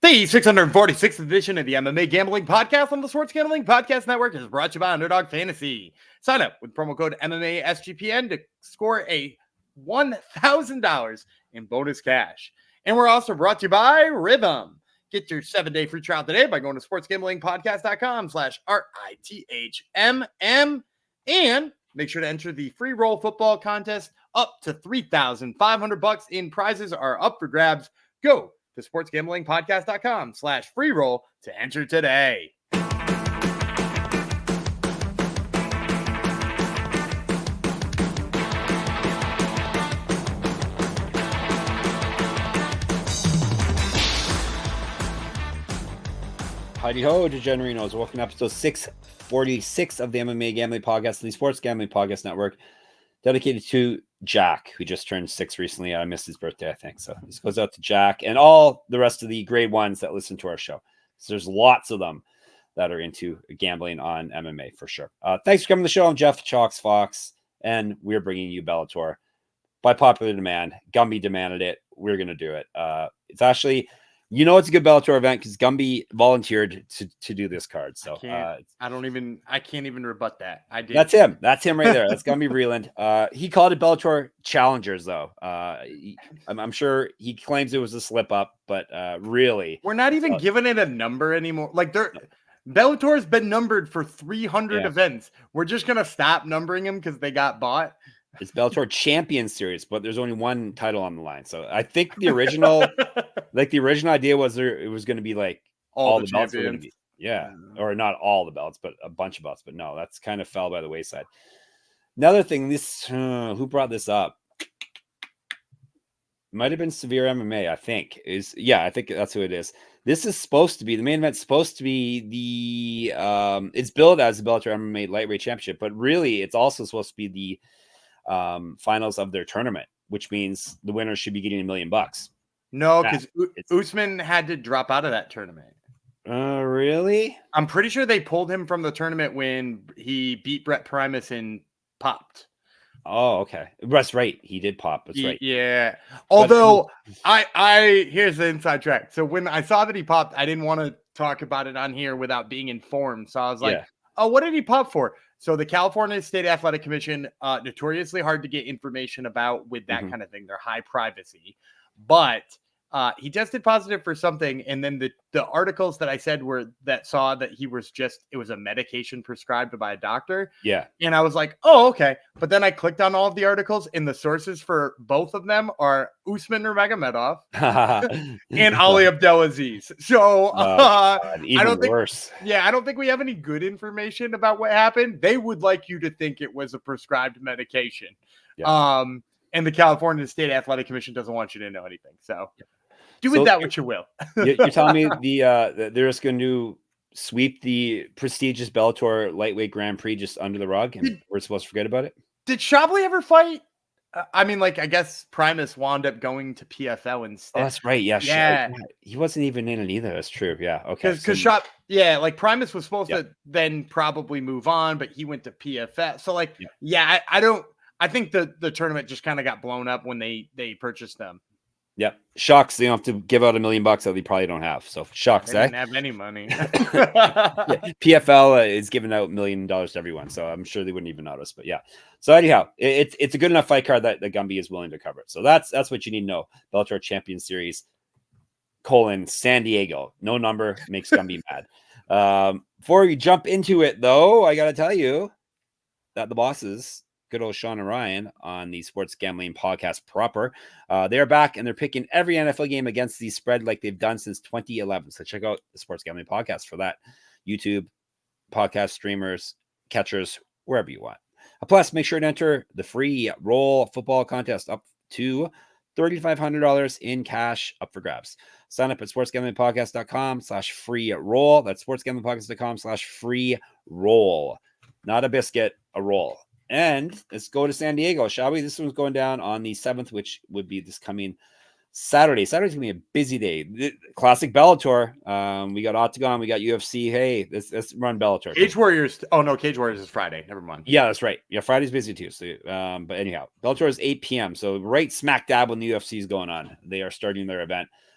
The 646th edition of the MMA Gambling Podcast on the Sports Gambling Podcast Network is brought to you by Underdog Fantasy. Sign up with promo code MMA SGPN to score a $1,000 in bonus cash. And we're also brought to you by Rhythm. Get your 7-day free trial today by going to sportsgamblingpodcast.com/RITHMM. And make sure to enter the free roll football contest. Up to $3,500 in prizes are up for grabs. Go to sportsgamblingpodcast.com/free roll to enter today. Heidi ho, DeGenerinos. Welcome to episode 646 of the MMA Gambling Podcast, the Sports Gambling Podcast Network, dedicated to Jack, who just turned 6 recently. I missed his birthday, I think. So this goes out to Jack and all the rest of the grade ones that listen to our show. So there's lots of them that are into gambling on MMA for sure. Thanks for coming to the show. I'm Jeff Chalks Fox, and we're bringing you Bellator by popular demand. Gumby demanded it. We're going to do it. It's actually, it's a good Bellator event because Gumby volunteered to do this card. So I can't even rebut that. I did. That's him. That's him right there. That's Gumby Vreeland. He called it Bellator Challengers, though. I'm sure he claims it was a slip up, but really, we're not even giving it a number anymore. Bellator's been numbered for 300 events. We're just gonna stop numbering them because they got bought. It's Bellator Champions Series, but there's only one title on the line. So I think the original, the original idea was it was going to be like all the belts were going to be, or not all the belts, but a bunch of belts. But no, that's kind of fell by the wayside. Another thing, who brought this up? Might have been Severe MMA. I think I think that's who it is. This is supposed to be the main event. Supposed to be it's billed as the Bellator MMA Lightweight Championship, but really it's also supposed to be the finals of their tournament, which means the winner should be getting $1 million. No, because Usman had to drop out of that tournament. Really? I'm pretty sure they pulled him from the tournament when he beat Brett Primus and popped. Oh, okay. That's right. He did pop. That's right. Yeah. Although I here's the inside track. So when I saw that he popped, I didn't want to talk about it on here without being informed. So I was like, oh, what did he pop for? So the California State Athletic Commission, notoriously hard to get information about with that kind of thing. They're high privacy, but he tested positive for something. And then the articles that I said saw that it was a medication prescribed by a doctor. Yeah. And I was like, oh, okay. But then I clicked on all of the articles and the sources for both of them are Usman Nurmagomedov and Ali Abdelaziz. So I don't think worse. Yeah, I don't think we have any good information about what happened. They would like you to think it was a prescribed medication. Yeah. And the California State Athletic Commission doesn't want you to know anything. So do with that what you will. You're telling me they're just going to sweep the prestigious Bellator Lightweight Grand Prix just under the rug, and we're supposed to forget about it? Did Shabliy ever fight? I guess Primus wound up going to PFL instead. Oh, that's right. Yeah. He wasn't even in it either. That's true. Yeah. Okay. Because Primus was supposed to then probably move on, but he went to PFL. So I think the tournament just kind of got blown up when they purchased them. Yep. Shucks. They don't have to give out $1 million that they probably don't have. So shucks. They didn't have any money. PFL is giving out $1 million to everyone. So I'm sure they wouldn't even notice. But yeah. So anyhow, it's a good enough fight card that the Gumby is willing to cover it. So that's what you need to know. Bellator Champions Series, San Diego. No number makes Gumby mad. Before we jump into it, though, I got to tell you that the bosses, good old Sean and Ryan on the Sports Gambling Podcast proper, they're back and they're picking every NFL game against the spread like they've done since 2011. So check out the Sports Gambling Podcast for that. YouTube, podcast streamers, catchers, wherever you want. Plus, make sure to enter the free roll football contest up to $3,500 in cash up for grabs. Sign up at sportsgamblingpodcast.com/free roll. That's sportsgamblingpodcast.com/free roll. Not a biscuit, a roll. And let's go to San Diego, shall we? This one's going down on the 7th, which would be this coming Saturday. Saturday's going to be a busy day. Classic Bellator. We got Octagon. We got UFC. Hey, let's run Bellator. Cage Warriors. Oh, no. Cage Warriors is Friday. Never mind. Yeah, that's right. Yeah, Friday's busy too. So, but anyhow, Bellator is 8 p.m. So right smack dab when the UFC is going on. They are starting their event.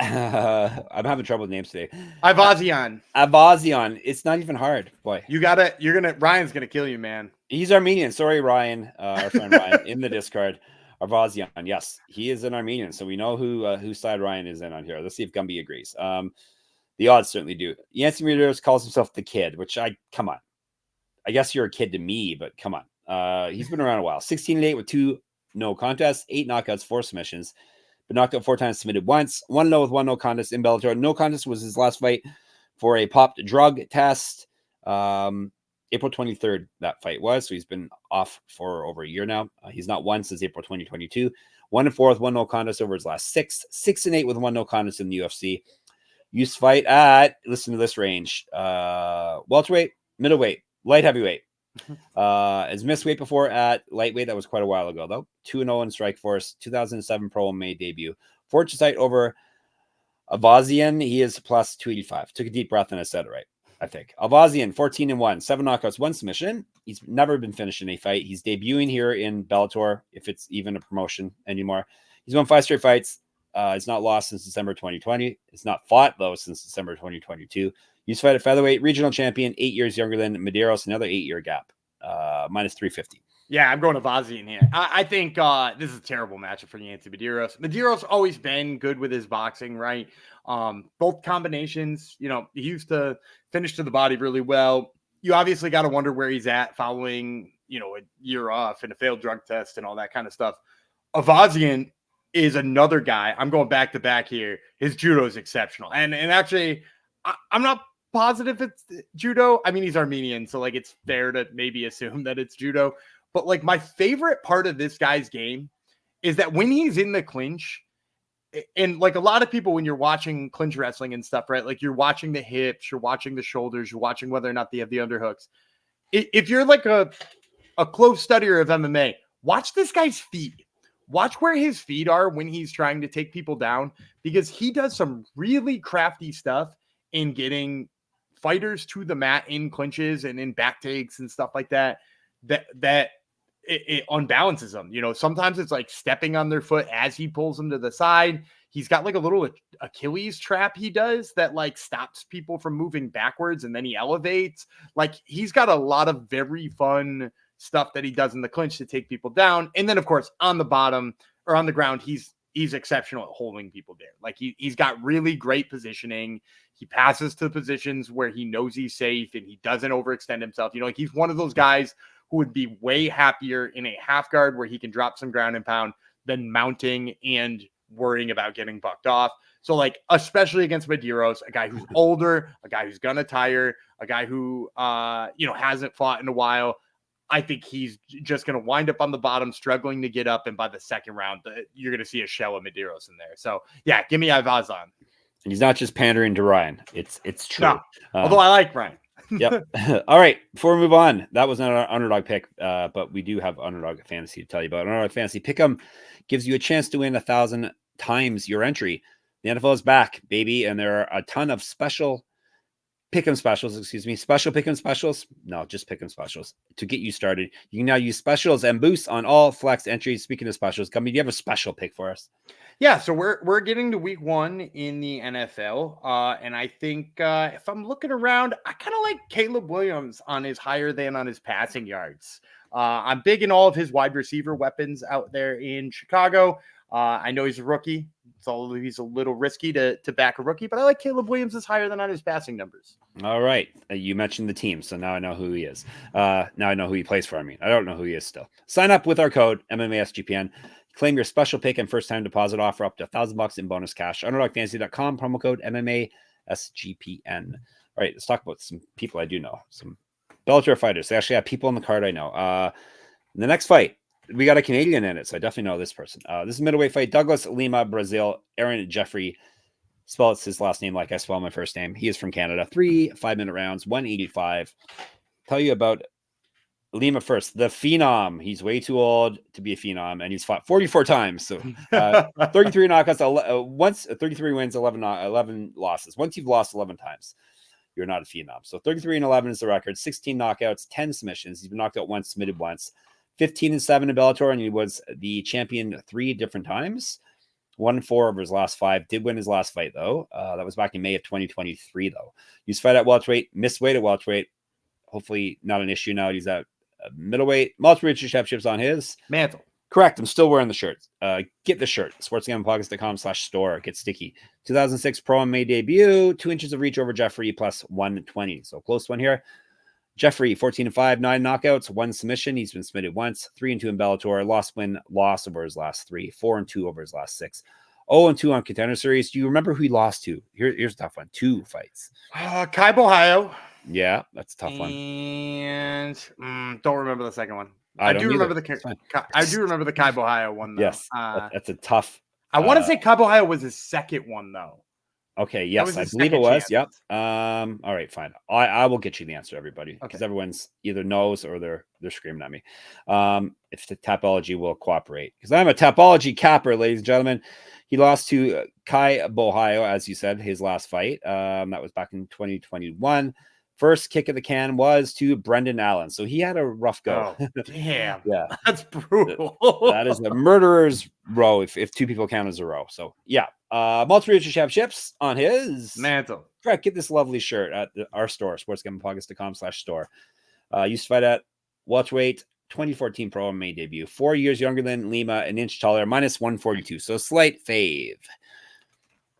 I'm having trouble with names today. Ayvazyan. Ayvazyan. It's not even hard, boy. Ryan's gonna kill you, man. He's Armenian. Sorry, Ryan, our friend Ryan in the Discord. Ayvazyan. Yes, he is an Armenian, so we know whose side Ryan is in on here. Let's see if Gumby agrees. The odds certainly do. Yancy Medeiros calls himself the kid, which come on. I guess you're a kid to me, but come on. He's been around a while. 16-8 with 2 no contests, 8 knockouts, 4 submissions. But knocked out 4 times, submitted once. 1-0 with 1 no contest in Bellator. No contest was his last fight for a popped drug test. April 23rd, that fight was. So he's been off for over a year now. He's not won since April 2022. 1-4 with 1 no contest over his last 6. 6-8 with 1 no contest in the UFC. Used to fight at, listen to this range, welterweight, middleweight, light heavyweight. Has missed weight before at lightweight. That was quite a while ago, though. 2-0 in Strikeforce. 2007 Pro May debut. Fortune sight over Ayvazyan. He is plus 285. Took a deep breath and I said it right, I think. Ayvazyan, 14-1, 7 knockouts, 1 submission. He's never been finished in a fight. He's debuting here in Bellator, if it's even a promotion anymore. He's won 5 straight fights. It's not lost since December 2020. It's not fought, though, since December 2022. Used to fight at featherweight, regional champion, 8 years younger than Medeiros, another 8-year gap, minus 350. Yeah, I'm going to Ayvazyan here. I think this is a terrible matchup for Yancy Medeiros. Medeiros always been good with his boxing, right? Both combinations, he used to finish to the body really well. You obviously got to wonder where he's at following, a year off and a failed drug test and all that kind of stuff. Ayvazyan is another guy. I'm going back to back here. His judo is exceptional. And actually, I'm not positive it's judo. I mean, he's Armenian, so it's fair to maybe assume that it's judo. But my favorite part of this guy's game is that when he's in the clinch, and a lot of people, when you're watching clinch wrestling and stuff, right? You're watching the hips, you're watching the shoulders, you're watching whether or not they have the underhooks. If you're a close studier of MMA, watch this guy's feet. Watch where his feet are when he's trying to take people down, because he does some really crafty stuff in getting fighters to the mat in clinches and in back takes and stuff like that. It unbalances them. Sometimes it's stepping on their foot as he pulls them to the side. He's got a little Achilles trap he does that stops people from moving backwards, and then he elevates. He's got a lot of very fun stuff that he does in the clinch to take people down. And then, of course, on the bottom or on the ground, he's exceptional at holding people there. He's got really great positioning. He passes to positions where he knows he's safe and he doesn't overextend himself. He's one of those guys who would be way happier in a half guard where he can drop some ground and pound than mounting and worrying about getting bucked off. So especially against Medeiros, a guy who's older, a guy who's gonna tire, a guy who hasn't fought in a while, I think he's just going to wind up on the bottom, struggling to get up. And by the second round, you're going to see a shell of Medeiros in there. So, yeah, give me Ayvazyan. And he's not just pandering to Ryan. It's true. No, although I like Ryan. Yep. All right. Before we move on, that was not an underdog pick, but we do have underdog fantasy to tell you about. Underdog fantasy pick'em gives you a chance to win 1,000 times your entry. The NFL is back, baby, and there are a ton of special pick'em specials, special pick'em specials. No, just pick'em specials to get you started. You can now use specials and boosts on all flex entries. Speaking of specials, Gumby, do you have a special pick for us? Yeah, so we're getting to week 1 in the NFL, and I think if I'm looking around, I kind of like Caleb Williams on his higher than on his passing yards. I'm big in all of his wide receiver weapons out there in Chicago. I know he's a rookie, so he's a little risky to back a rookie, but I like Caleb Williams is higher than on his passing numbers. All right. You mentioned the team, so now I know who he is. Now I know who he plays for. I don't know who he is still. Sign up with our code MMASGPN. Claim your special pick and first-time deposit offer up to $1,000 in bonus cash. UnderdogFantasy.com, promo code MMASGPN. All right, let's talk about some people I do know. Some Bellator fighters. They actually have people on the card I know. The next fight, we got a Canadian in it, so I definitely know this person. This is a middleweight fight. Douglas Lima, Brazil. Aaron Jeffery. Spells his last name like I spell my first name. He is from Canada. 3 5-minute rounds, 185. Tell you about Lima first. The Phenom. He's way too old to be a Phenom, and he's fought 44 times. So 33 knockouts, once 33 wins, 11 losses. Once you've lost 11 times, you're not a Phenom. So 33-11 is the record. 16 knockouts, 10 submissions. He's been knocked out once, submitted once. 15-7 in Bellator, and he was the champion 3 different times. 1-4 over his last 5. Did win his last fight, though. That was back in May of 2023, though. Used to fight at welterweight, missed weight at welterweight. Hopefully not an issue now. He's at middleweight. Multiple championships on his mantle. Correct. I'm still wearing the shirt. Get the shirt. sportsgamblingpockets.com/store. Get sticky. 2006 Pro MMA debut. 2 inches of reach over Jeffery plus 120. So close one here. Jeffery, 14-5, 9 knockouts, 1 submission. He's been submitted once. 3-2 in Bellator. Loss over his last 3. 4-2 over his last 6. 0-2 on Contender Series. Do you remember who he lost to? Here's a tough one. 2 fights. Kai Ohio. Yeah, that's a tough one. And don't remember the second one. I do remember the Kai Ohio one, though. Yes, that's a tough. I want to say Kai Ohio was his second one, though. Okay, yes, I believe it was. Yep. All right, fine. I will get you the answer, everybody, because everyone's either knows or they're screaming at me. If the Tapology will cooperate, because I'm a Tapology capper, ladies and gentlemen. He lost to Kai Ohio, as you said, his last fight. That was back in 2021. First kick of the can was to Brendan Allen. So he had a rough go. Oh, damn. Yeah. That's brutal. That is a murderer's row if 2 people count as a row. So, yeah. Multiple championships on his mantle. Correct. Get this lovely shirt at our store, sportsgamblingpockets.com/store. Used to fight at welterweight, 2014 Pro MMA debut. 4 years younger than Lima, an inch taller, minus 142. So, slight fave.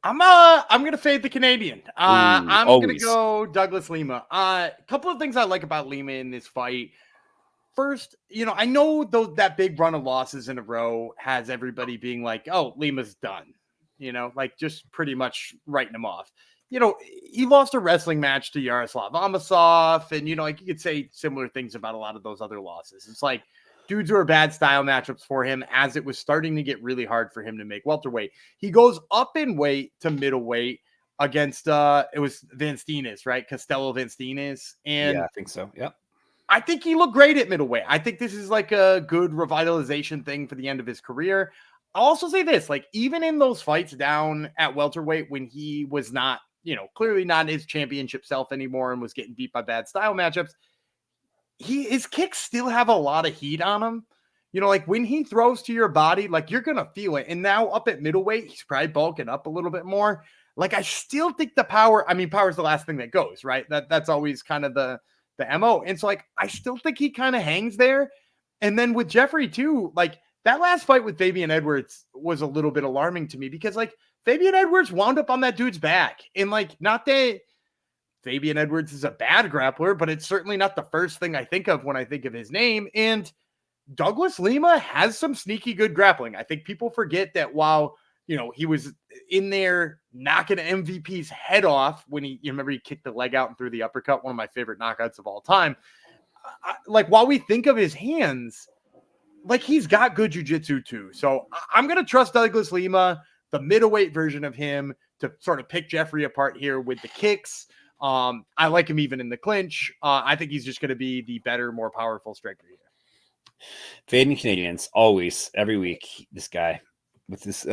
I'm gonna fade the Canadian. I'm gonna go Douglas Lima. A couple of things I like about Lima in this fight. First, I know that big run of losses in a row has everybody being like, "Oh, Lima's done," like just pretty much writing him off. He lost a wrestling match to Yaroslav Amosov, and you could say similar things about a lot of those other losses. It's like dudes who are bad style matchups for him as it was starting to get really hard for him to make welterweight. He goes up in weight to middleweight against it was Vanstines, right? Costello Vanstines. And yeah, I think so. Yep. I think he looked great at middleweight. I think this is like a good revitalization thing for the end of his career. I'll also say this, like even in those fights down at welterweight when he was not, clearly not his championship self anymore and was getting beat by bad style matchups, his kicks still have a lot of heat on him. Like when he throws to your body, like you're going to feel it. And now up at middleweight, he's probably bulking up a little bit more. Like I still think the power is the last thing that goes, right? That's always kind of the MO. And so like, I still think he kind of hangs there. And then with Jeffery too, like that last fight with Fabian Edwards was a little bit alarming to me because like Fabian Edwards wound up on that dude's back. And like, not that Fabian Edwards is a bad grappler, but it's certainly not the first thing I think of when I think of his name. And Douglas Lima has some sneaky good grappling. I think people forget that while, he was in there knocking MVP's head off when you remember he kicked the leg out and threw the uppercut, one of my favorite knockouts of all time. Like while we think of his hands, like he's got good jiu-jitsu too. So I'm going to trust Douglas Lima, the middleweight version of him, to sort of pick Jeffery apart here with the kicks. I like him even in the clinch. I think he's just going to be the better, more powerful striker here. Fading Canadians, always, every week, this guy with this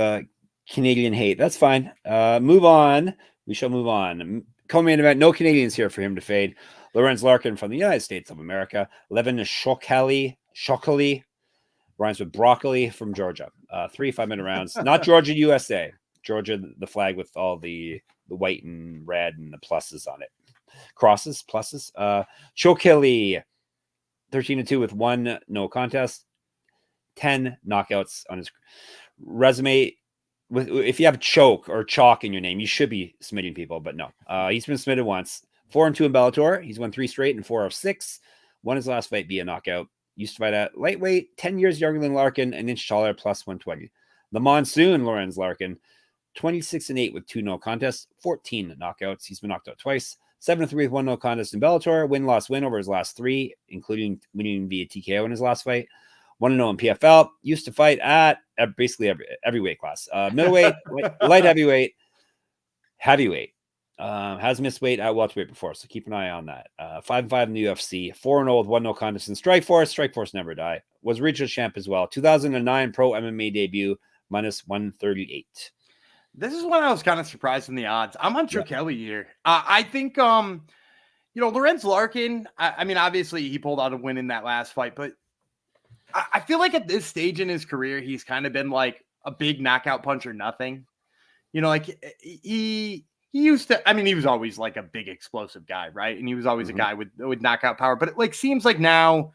Canadian hate. That's fine. Move on. We shall move on. Co-main event, no Canadians here for him to fade. Lorenz Larkin from the United States of America. Levan Chokheli, rhymes with broccoli from Georgia. 3 5-minute rounds. Not Georgia, USA. Georgia, the flag with all the white and red and the pluses on it. Crosses, pluses. Chokheli, 13-2 with 1 no contest. 10 knockouts on his resume. If you have choke or chalk in your name, you should be submitting people, but no. He's been submitted once. 4-2 in Bellator. He's won 3 straight and 4 of 6. Won his last fight via knockout. Used to fight at lightweight, 10 years younger than Larkin, an inch taller, plus 120. The Monsoon, Lorenz Larkin, 26-8 with 2 no contests, 14 knockouts. He's been knocked out twice. 7-3 with 1 no contest in Bellator. Win over his last 3, including winning via TKO in his last fight. 1-0 in PFL. Used to fight at basically every weight class. Middleweight, light heavyweight, heavyweight. Has missed weight at welterweight before, so keep an eye on that. 5-5 in the UFC. 4-0 with 1 no contest in Strikeforce. Strikeforce never die. Was regional champ as well. 2009 pro MMA debut, minus 138. This is when I was kind of surprised in the odds. I'm on Chokheli here. I think, Lorenz Larkin, I mean, obviously he pulled out a win in that last fight, but I feel like at this stage in his career, he's kind of been like a big knockout punch or nothing. You know, like he used to, I mean, he was always like a big explosive guy, right? And he was always a guy with knockout power, but it like seems like now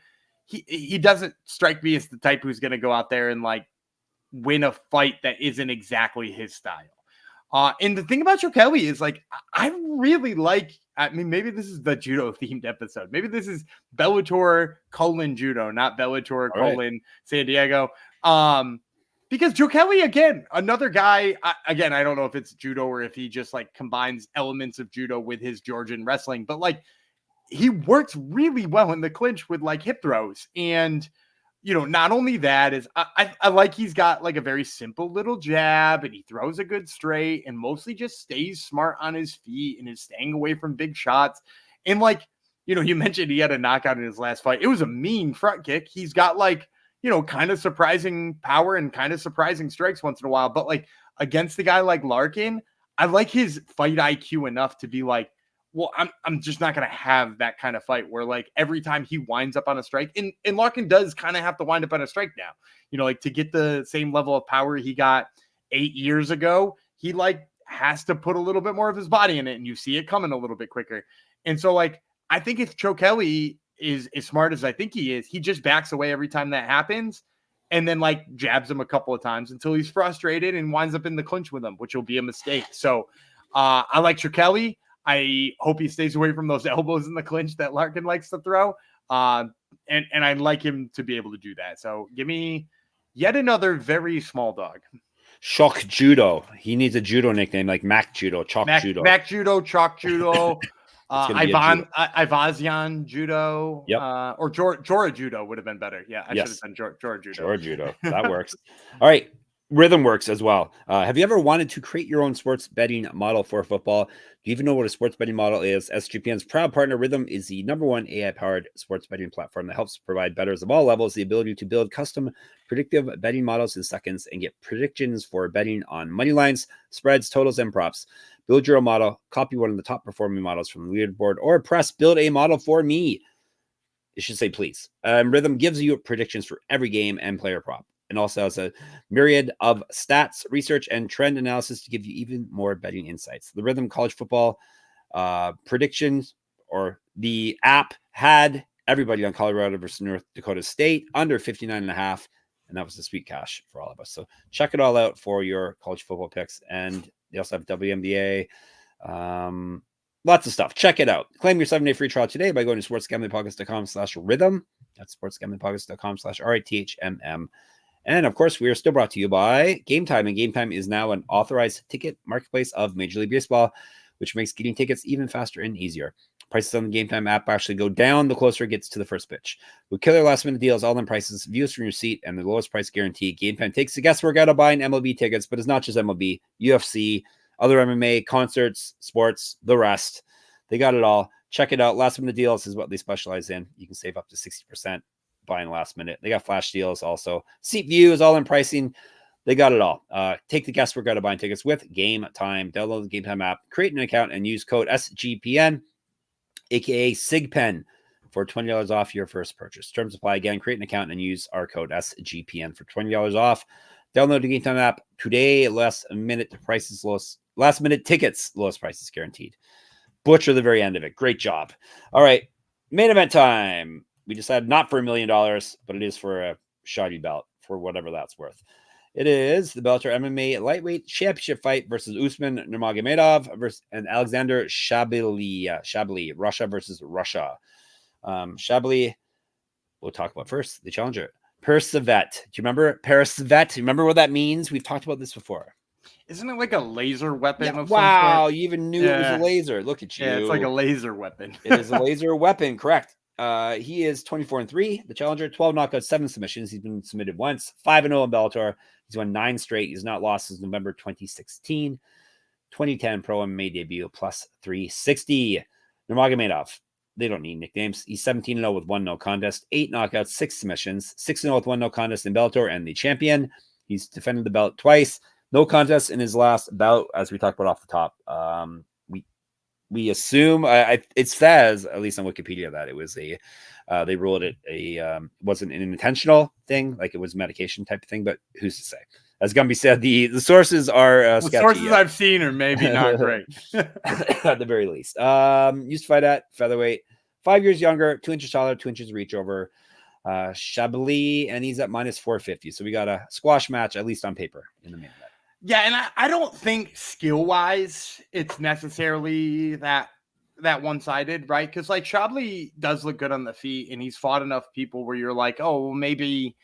he doesn't strike me as the type who's going to go out there and like win a fight that isn't exactly his style. And the thing about Chokheli is like, I really like, I mean, maybe this is the judo themed episode. Maybe this is Bellator : judo, not Bellator : San Diego. Because Chokheli, again, another guy, I don't know if it's judo or if he just like combines elements of judo with his Georgian wrestling, but like he works really well in the clinch with like hip throws. And, you know, not only that is I like he's got like a very simple little jab and he throws a good straight and mostly just stays smart on his feet and is staying away from big shots. And like, you know, you mentioned he had a knockout in his last fight. It was a mean front kick. He's got like, you know, kind of surprising power and kind of surprising strikes once in a while. But like against the guy like Larkin, I like his fight IQ enough to be like, well, I'm just not going to have that kind of fight where like every time he winds up on a strike, and Larkin does kind of have to wind up on a strike now, you know, like to get the same level of power he got 8 years ago, he like has to put a little bit more of his body in it and you see it coming a little bit quicker. And so like, I think if Chokheli is as smart as I think he is, he just backs away every time that happens and then like jabs him a couple of times until he's frustrated and winds up in the clinch with him, which will be a mistake. So I like Chokheli. I hope he stays away from those elbows in the clinch that Larkin likes to throw. And I'd like him to be able to do that. So give me yet another very small dog. Shock Judo. He needs a judo nickname like Mac Judo, Judo. Mac Judo, Chalk Judo. Ayvazyan Judo. Yep. Or Jora Judo would have been better. Yeah, I should have done Jora Judo. Jora Judo. That works. All right. Rhythm works as well. Have you ever wanted to create your own sports betting model for football? Do you even know what a sports betting model is? SGPN's proud partner, Rhythm, is the #1 AI-powered sports betting platform that helps provide bettors of all levels the ability to build custom predictive betting models in seconds and get predictions for betting on money lines, spreads, totals, and props. Build your own model, copy one of the top performing models from the leaderboard, or press build a model for me. It should say please. Rhythm gives you predictions for every game and player prop, and also has a myriad of stats, research, and trend analysis to give you even more betting insights. The Rhythm College Football predictions, or the app, had everybody on Colorado versus North Dakota State under 59.5, and that was the sweet cash for all of us. So check it all out for your college football picks, and they also have WNBA, lots of stuff. Check it out. Claim your 7-day free trial today by going to sportsgamblingpodcast.com/rhythm. That's sportsgamblingpodcast.com/RITHMM. And of course, we are still brought to you by Game Time, and Game Time is now an authorized ticket marketplace of Major League Baseball, which makes getting tickets even faster and easier. Prices on the Game Time app actually go down the closer it gets to the first pitch. With killer last-minute deals, all-in prices, views from your seat, and the lowest price guarantee, Game Time takes the guesswork out of buying MLB tickets, but it's not just MLB, UFC, other MMA, concerts, sports, the rest. They got it all. Check it out. Last-minute deals is what they specialize in. You can save up to 60%. Buying last minute. They got flash deals also. Seat views, all in pricing. They got it all. Take the guesswork out of buying tickets with Game Time. Download the Game Time app, create an account, and use code SGPN, aka SIGPEN, for $20 off your first purchase. Terms apply. Again, create an account and use our code SGPN for $20 off. Download the Game Time app today. Last minute tickets, lowest prices guaranteed. Butcher the very end of it. Great job. All right, main event time. We decided not for $1 million, but it is for a shoddy belt, for whatever that's worth. It is the Bellator MMA lightweight championship fight versus Usman Nurmagomedov versus and Alexander Shabliy, Russia versus Russia. Shabliy, we'll talk about first. The challenger, Persevet. Do you remember Persevet? Do you remember what that means? We've talked about this before. Isn't it like a laser weapon? Yeah, wow, you even knew it was a laser. Look at you. Yeah, it's like a laser weapon. It is a laser weapon, correct. He is 24-3, the challenger, 12 knockouts, 7 submissions. He's been submitted once, 5-0 in Bellator. He's won 9 straight. He's not lost since November 2016. 2010 pro MMA debut, plus 360. Nurmagomedov, they don't need nicknames. He's 17-0 with 1 no contest, 8 knockouts, 6 submissions, 6-0 with 1 no contest in Bellator, and the champion. He's defended the belt twice. No contest in his last bout, as we talked about off the top. We assume it says, at least on Wikipedia, that it was they ruled it wasn't an intentional thing, like it was medication type of thing, but who's to say? as Gumby said, the sources are the sketchy. Sources I've seen are maybe not great. At the very least. Used to fight at featherweight, 5 years younger, 2 inches taller, 2 inches reach over. Shabliy, and he's at minus 450. So we got a squash match, at least on paper, in the main event. Yeah, and I don't think skill-wise it's necessarily that one-sided, right? Because like Shabliy does look good on the feet, and he's fought enough people where you're like, oh, well, maybe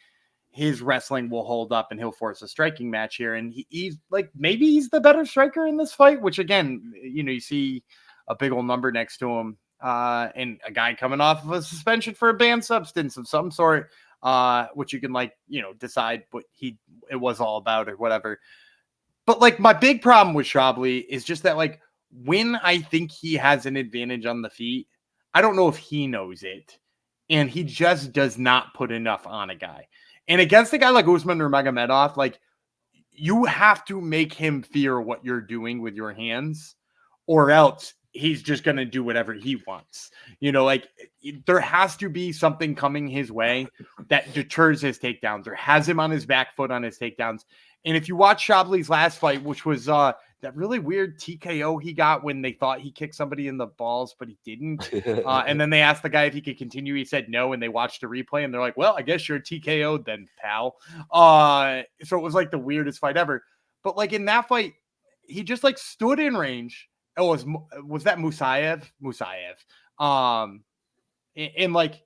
his wrestling will hold up and he'll force a striking match here. And he's like, maybe he's the better striker in this fight, which again, you see a big old number next to him. And a guy coming off of a suspension for a banned substance of some sort, which you can decide what it was all about or whatever. But like my big problem with Shabliy is just that like when I think he has an advantage on the feet, I don't know if he knows it, and he just does not put enough on a guy. And against a guy like Usman Nurmagomedov, like you have to make him fear what you're doing with your hands, or else he's just going to do whatever he wants. Like there has to be something coming his way that deters his takedowns or has him on his back foot on his takedowns. And if you watch Shabliy's last fight, which was that really weird TKO he got when they thought he kicked somebody in the balls, but he didn't. And then they asked the guy if he could continue. He said no, and they watched a replay, and they're like, well, I guess you're TKO'd then, pal. So it was like the weirdest fight ever. But like in that fight, he just like stood in range. Oh, was that Musayev? And like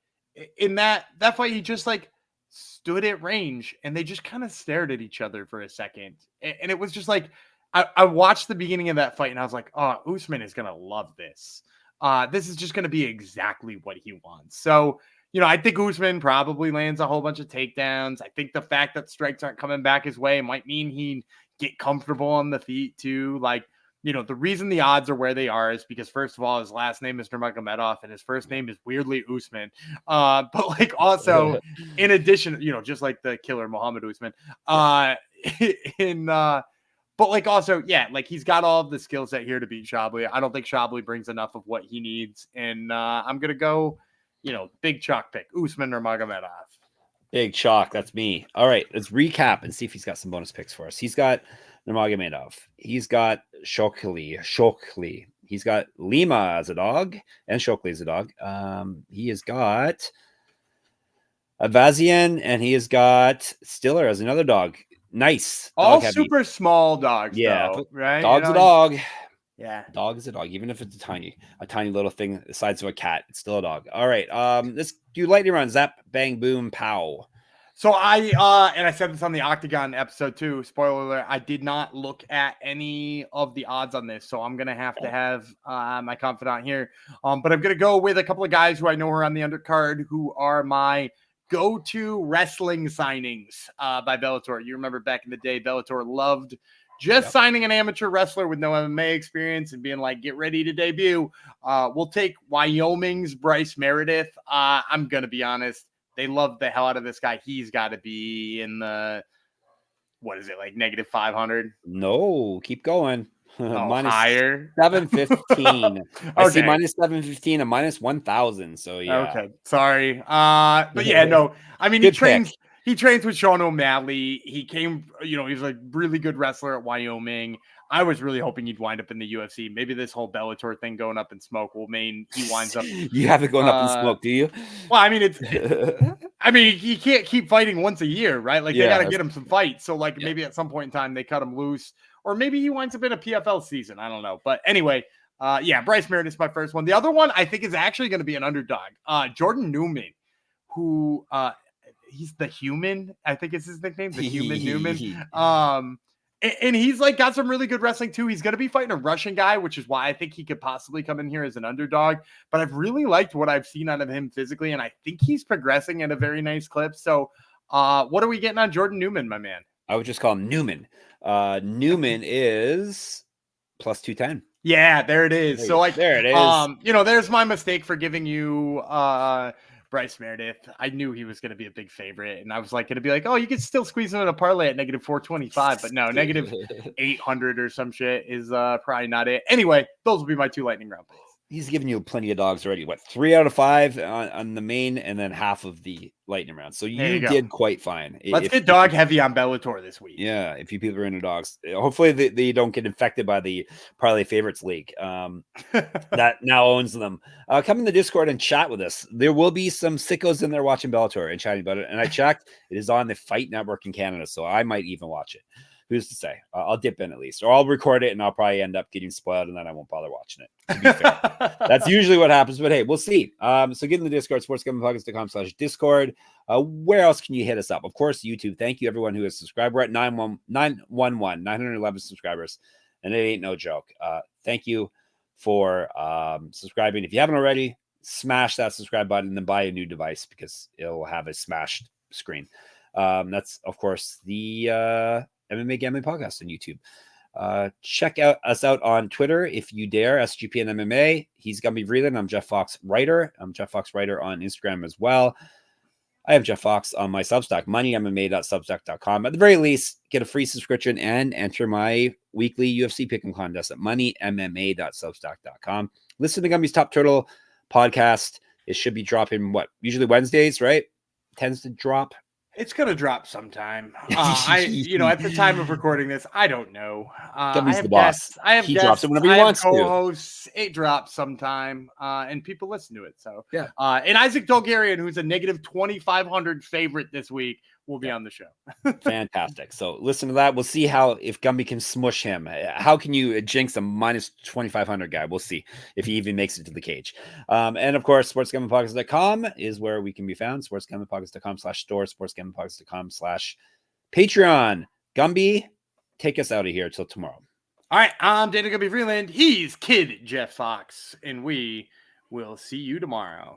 in that fight, he just like stood at range, and they just kind of stared at each other for a second. And it was just like, I watched the beginning of that fight, and I was like, oh, Usman is going to love this. This is just going to be exactly what he wants. So, I think Usman probably lands a whole bunch of takedowns. I think the fact that strikes aren't coming back his way might mean he'd get comfortable on the feet too. Like, the reason the odds are where they are is because, first of all, his last name is Nurmagomedov and his first name is weirdly Usman. But like also, in addition, just like the killer Muhammad Usman. But like also, yeah, like he's got all of the skill set here to beat Shabliy. I don't think Shabliy brings enough of what he needs. And I'm going to go, big chalk pick, Usman Nurmagomedov. Big chalk. That's me. All right, let's recap and see if he's got some bonus picks for us. He's got Nurmagomedov. He's got Chokheli. He's got Lima as a dog and Chokheli as a dog. He has got Ayvazyan, and he has got Stiller as another dog. Nice. All super small dogs, yeah, though, right? Dog's a dog. Yeah. Dog is a dog, even if it's a tiny little thing the size of a cat. It's still a dog. All right. Let's do lightning round. Zap, bang, boom, pow. So I said this on the Octagon episode too. Spoiler alert, I did not look at any of the odds on this, so I'm gonna have to have my confidant here. But I'm gonna go with a couple of guys who I know are on the undercard, who are my go-to wrestling signings by Bellator. You remember back in the day, Bellator loved just signing an amateur wrestler with no MMA experience and being like, get ready to debut. We'll take Wyoming's Bryce Meredith. I'm going to be honest. They love the hell out of this guy. He's got to be in the, what is it, like negative 500? No, keep going. Minus higher 715. I see minus 715 and minus 1,000. So yeah. Okay, sorry. But yeah, no. I mean, he trains with Sean O'Malley. He came, he's a really good wrestler at Wyoming. I was really hoping he'd wind up in the UFC. Maybe this whole Bellator thing going up in smoke will mean he winds up. You have it going up in smoke, do you? Well, I mean, he can't keep fighting once a year, right? Like they got to get him some fights. So like maybe at some point in time they cut him loose, or maybe he winds up in a PFL season. I don't know. But anyway, Bryce Meredith's my first one. The other one I think is actually going to be an underdog. Jordan Newman, who he's the Human, I think is his nickname, the Human Newman. And he's like got some really good wrestling too. He's going to be fighting a Russian guy, which is why I think he could possibly come in here as an underdog. But I've really liked what I've seen out of him physically, and I think he's progressing at a very nice clip. So what are we getting on Jordan Newman, my man? I would just call him Newman. Newman is plus 210. Yeah, there it is. So like there it is. There's my mistake for giving you Bryce Meredith. I knew he was going to be a big favorite, and I was like going to be like, oh, you could still squeeze him in a parlay at negative 425, but no, negative 800 or some shit is probably not it. Anyway, those will be my two lightning round picks. He's given you plenty of dogs already. What, 3 out of 5 on the main, and then half of the lightning round. So you did quite fine. Let's get dog heavy on Bellator this week. Yeah, if you people are into dogs, hopefully they don't get infected by the Parlay Favorites League that now owns them. Come in the Discord and chat with us. There will be some sickos in there watching Bellator and chatting about it. And I checked, it is on the Fight Network in Canada, so I might even watch it. Who's to say? I'll dip in at least, or I'll record it and I'll probably end up getting spoiled and then I won't bother watching it. To be fair. That's usually what happens, but hey, we'll see. So get in the Discord, sportsgamblingpockets.com/Discord. Where else can you hit us up? Of course, YouTube. Thank you, everyone who has subscribed. We're at 911 subscribers, and it ain't no joke. Thank you for subscribing. If you haven't already, smash that subscribe button and then buy a new device because it'll have a smashed screen. That's, of course, the MMA Gambling Podcast on YouTube. Check us out on Twitter if you dare, SGPN MMA. He's Gumby Vreeland. I'm Jeff Fox Writer. I'm Jeff Fox Writer on Instagram as well. I have Jeff Fox on my Substack, moneymma.substack.com. At the very least, get a free subscription and enter my weekly UFC pick'em contest at moneymma.substack.com. Listen to Gumby's Top Turtle podcast. It should be dropping, usually Wednesdays, right? Tends to drop. It's going to drop sometime. At the time of recording this, I don't know. I have the boss. I have he guests. Drops it whenever he wants co-hosts. It drops sometime, and people listen to it. So yeah. And Isaac Dolgarian, who's a negative 2,500 favorite this week, will be on the show. Fantastic. So listen to that. We'll see if Gumby can smush him. How can you jinx a minus 2,500 guy? We'll see if he even makes it to the cage. And of course, sportsgamblingpockets.com is where we can be found. sportsgamblingpockets.com/store, sportsgamblingpockets.com/Patreon. Gumby, take us out of here till tomorrow. All right. I'm Dana Gumby Vreeland. He's Kid Jeff Fox, and we will see you tomorrow.